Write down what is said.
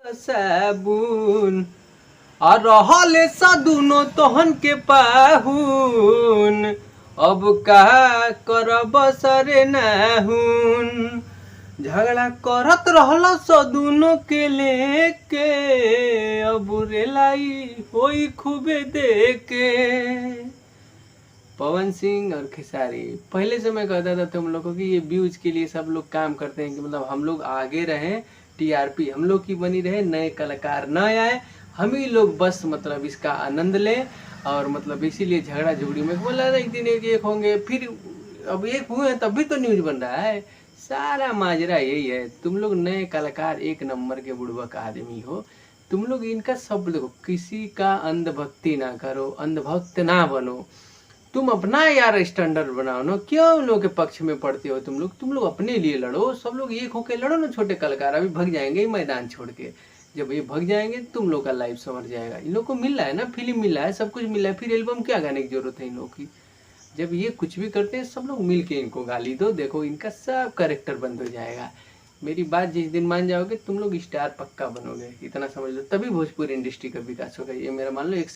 साबुन और रहले सदुनो तोहन के पाहुन, अब का करब सरे नाहुन। झगड़ा करत रहल सदुनो के लेके, अब रेलाई होई खूबे देके। पवन सिंह और खेसारी पहले से मैं कहता था तुम लोगों की ये व्यूज के लिए सब लोग काम करते हैं कि मतलब हम लोग आगे रहें, टीआरपी हम लोग की बनी रहे, नए कलाकार न आए, हम ही लोग बस मतलब इसका आनंद लें। और मतलब इसीलिए झगड़ा झुगड़ी में बोला एक दिन एक होंगे, फिर अब एक हुए हैं तब भी तो न्यूज बन रहा है। सारा माजरा यही है, तुम लोग नए कलाकार एक नंबर के बुड़बक आदमी हो। तुम लोग इनका सब देखो, किसी का अंधभक्ति ना करो, अंधभक्त ना बनो। तुम अपना यार स्टैंडर्ड बनाओ ना, क्यों उन लोगों के पक्ष में पड़ते हो तुम लोग अपने लिए लड़ो, सब लोग एक होके लड़ो ना। छोटे कलाकार अभी भग जाएंगे मैदान छोड़ के, जब ये भग जाएंगे तुम लोग का लाइफ संवर जाएगा। इन लोग को मिल रहा है ना, फिल्म मिल रहा है, सब कुछ मिल रहा है, फिर एल्बम क्या गाने की जरूरत है इन लोग की। जब ये कुछ भी करते हैं सब लोग मिल के इनको गाली दो, देखो इनका सब करेक्टर बंद हो जाएगा। मेरी बात जिस दिन मान जाओगे तुम लोग स्टार पक्का बनोगे, इतना समझ लो, तभी भोजपुरी इंडस्ट्री का विकास होगा। ये मेरा मान लो एक